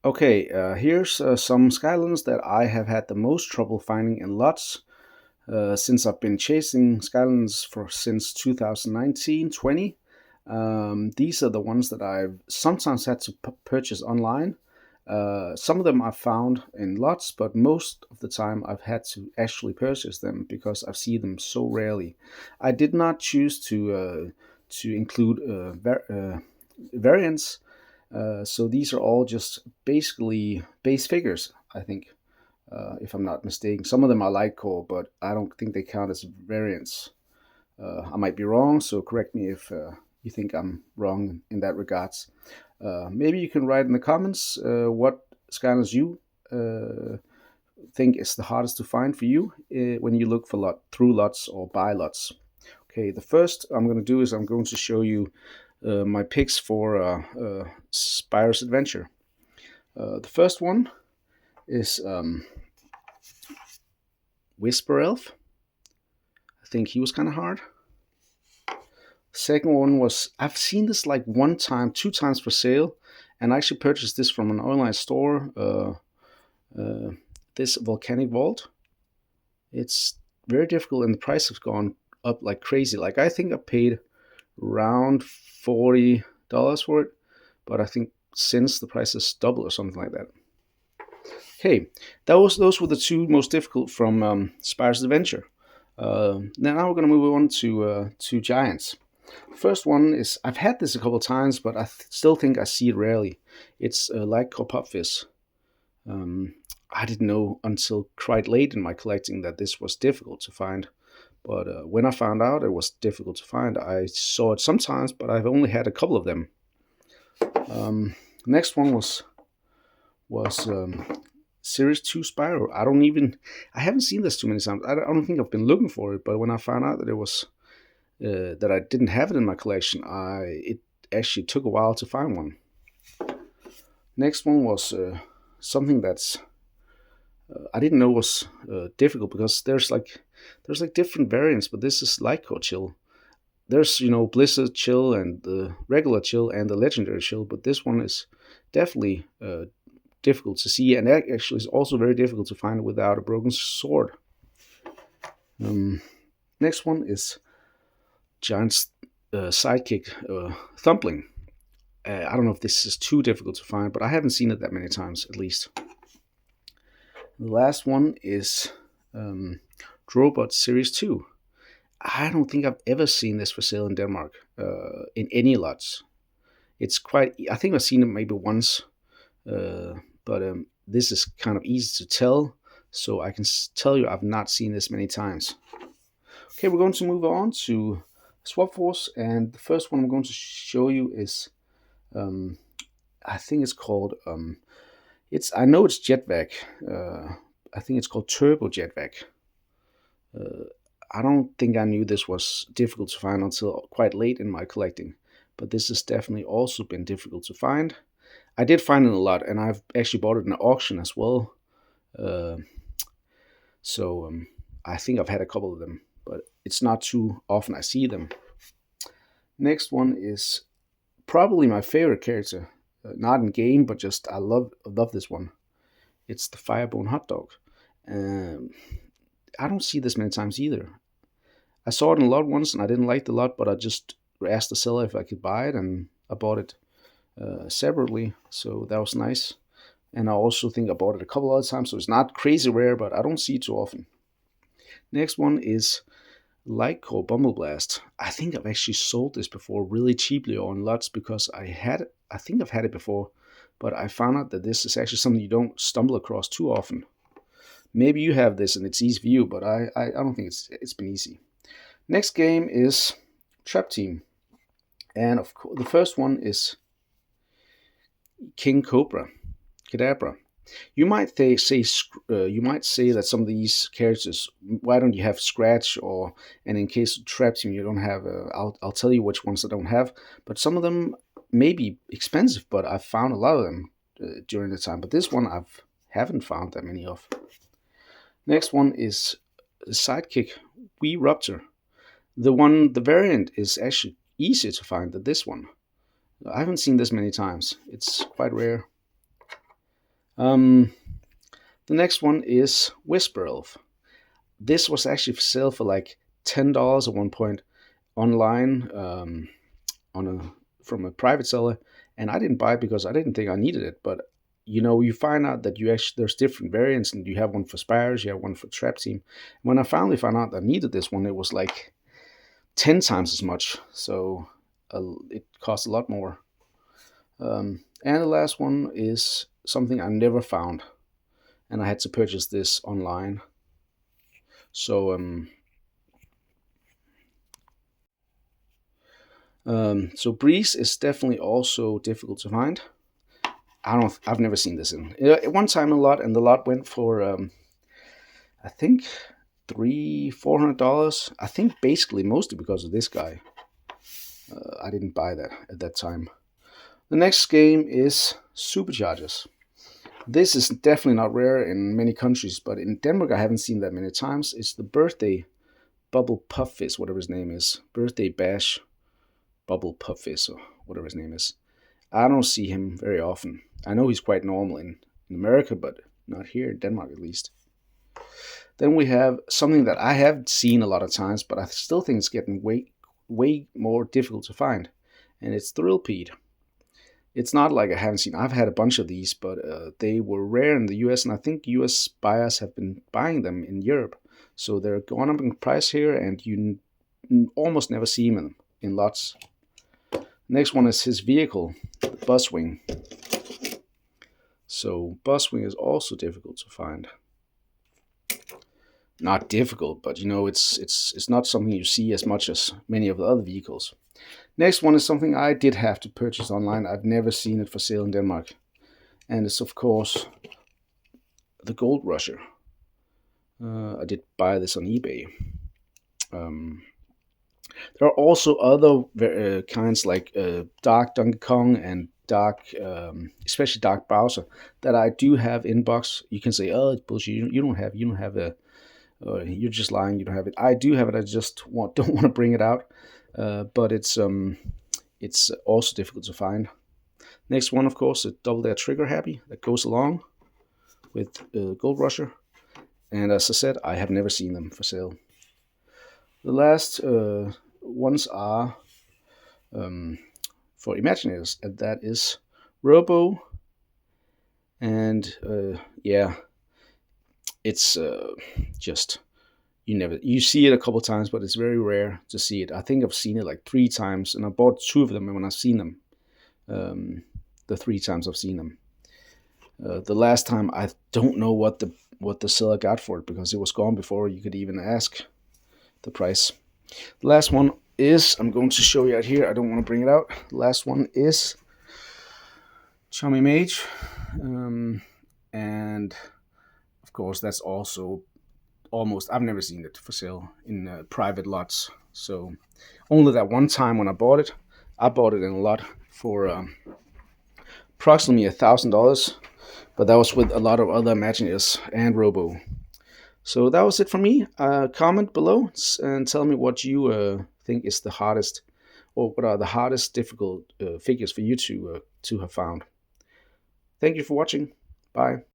Okay, here's some Skylanders that I have had the most trouble finding in lots since I've been chasing Skylanders for since 2019-20. These are the ones that I've sometimes had to purchase online. Some of them I've found in lots, but most of the time I've had to actually purchase them because I see them so rarely. I did not choose to include variants, so these are all just basically base figures, I think, if I'm not mistaken. Some of them are light core, but I don't think they count as variants. I might be wrong, so correct me if you think I'm wrong in that regards. Maybe you can write in the comments what Skylanders you think is the hardest to find for you when you look for through lots or buy lots. Okay, the first I'm going to do is I'm going to show you my picks for Spyro's Adventure. The first one is Whisper Elf. I think he was kind of hard. Second one was, I've seen this like one time, two times for sale, and I actually purchased this from an online store. This Volcanic Vault. It's very difficult, and the price has gone up like crazy. Like I think I paid around $40 for it, but I think since the price is double or something like that. Okay, those were the two most difficult from Spyro's Adventure. Now we're going to move on to Giants. First one is, I've had this a couple of times, but I still think I see it rarely. It's Light Core Pop Fizz. I didn't know until quite late in my collecting that this was difficult to find. But when I found out it was difficult to find, I saw it sometimes, but I've only had a couple of them. Next one was Series 2 Spyro. I haven't seen this too many times. I don't think I've been looking for it, but when I found out that it was that I didn't have it in my collection, it actually took a while to find one. Next one was something that's I didn't know was difficult because there's like different variants, but this is Light Core Chill. There's Blizzard Chill and the regular Chill and the Legendary Chill, but this one is definitely difficult to see, and that actually is also very difficult to find without a broken sword. Next one is Giant's sidekick, Thumpling. I don't know if this is too difficult to find, but I haven't seen it that many times, at least. The last one is Drobot Series 2. I don't think I've ever seen this for sale in Denmark, in any lots. I think I've seen it maybe once, but this is kind of easy to tell, so I can tell you I've not seen this many times. Okay, we're going to move on to Swap Force, and the first one I'm going to show you is, I think it's called, I know it's Jetvac. I think it's called Turbo Jetvac. I don't think I knew this was difficult to find until quite late in my collecting, but this has definitely also been difficult to find. I did find it a lot, and I've actually bought it in an auction as well. So I think I've had a couple of them, but it's not too often I see them. Next one is probably my favorite character, not in game, but just I love this one. It's the Firebone Hot Dog. I don't see this many times either. I saw it in a lot once, and I didn't like the lot, but I just asked the seller if I could buy it, and I bought it separately, so that was nice. And I also think I bought it a couple other times, so it's not crazy rare, but I don't see it too often. Next one is Light Core Bumble Blast. I think I've actually sold this before really cheaply on lots because I think I've had it before, but I found out that this is actually something you don't stumble across too often. Maybe you have this and it's easy for you, but I don't think it's been easy. Next game is Trap Team, and of course the first one is King Kadabra. You might say that some of these characters, why don't you have Scratch, and in case of Trap Team you don't have. I'll tell you which ones I don't have, but some of them may be expensive, but I've found a lot of them during the time. But this one I haven't found that many of. Next one is the Sidekick Wii Rupture. The variant is actually easier to find than this one. I haven't seen this many times. It's quite rare. Um, the next one is Whisper Elf. This was actually for sale for like $10 at one point online, on a from a private seller, and I didn't buy it because I didn't think I needed it. But you find out that you actually there's different variants, and you have one for Spires, you have one for Trap Team. When I finally found out that I needed this one, it was like 10 times as much, so it costs a lot more. And the last one is something I never found, and I had to purchase this online. So so Breeze is definitely also difficult to find. I've never seen this in. At one time a lot, and the lot went for I think $300-400. I think basically mostly because of this guy. I didn't buy that at that time. The next game is Superchargers. This is definitely not rare in many countries, but in Denmark I haven't seen that many times. It's the birthday Bubble Puff Fizz, whatever his name is. Birthday Bash Bubble Puff Fizz, or whatever his name is. I don't see him very often. I know he's quite normal in America, but not here in Denmark at least. Then we have something that I have seen a lot of times, but I still think it's getting way more difficult to find, and it's Thrill Pete. It's not like I haven't seen. I've had a bunch of these, but they were rare in the U.S., and I think U.S. buyers have been buying them in Europe, so they're going up in price here, and you almost never see them in lots. Next one is his vehicle, the Buzzwing. So Buzzwing is also difficult to find. Not difficult, but it's not something you see as much as many of the other vehicles. Next one is something I did have to purchase online. I've never seen it for sale in Denmark, and it's of course the Gold Rusher. I did buy this on eBay. There are also other kinds like Dark Donkey Kong and Dark, especially Dark Bowser, that I do have in box. You can say, "Oh, it's bullshit. You don't have a. You're just lying. You don't have it." I do have it. I just don't want to bring it out. But it's also difficult to find. Next one, of course, a Double Dare Trigger Happy that goes along with Gold Rusher. And as I said, I have never seen them for sale. The last ones are for Imagineers, and that is Robo. And yeah, it's just you see it a couple times, but it's very rare to see it. I think I've seen it like 3 times, and I bought 2 of them when I've seen them. The 3 times I've seen them. The last time I don't know what the seller got for it because it was gone before you could even ask the price. The last one is, I'm going to show you out here. I don't want to bring it out. The last one is Chummy Mage, and of course that's also almost, I've never seen it for sale in private lots. So only that one time when I bought it in a lot for approximately $1,000, but that was with a lot of other Imagineers and Robo. So that was it for me. Comment below and tell me what you think is the hardest, or what are the hardest difficult figures for you to have found. Thank you for watching. Bye.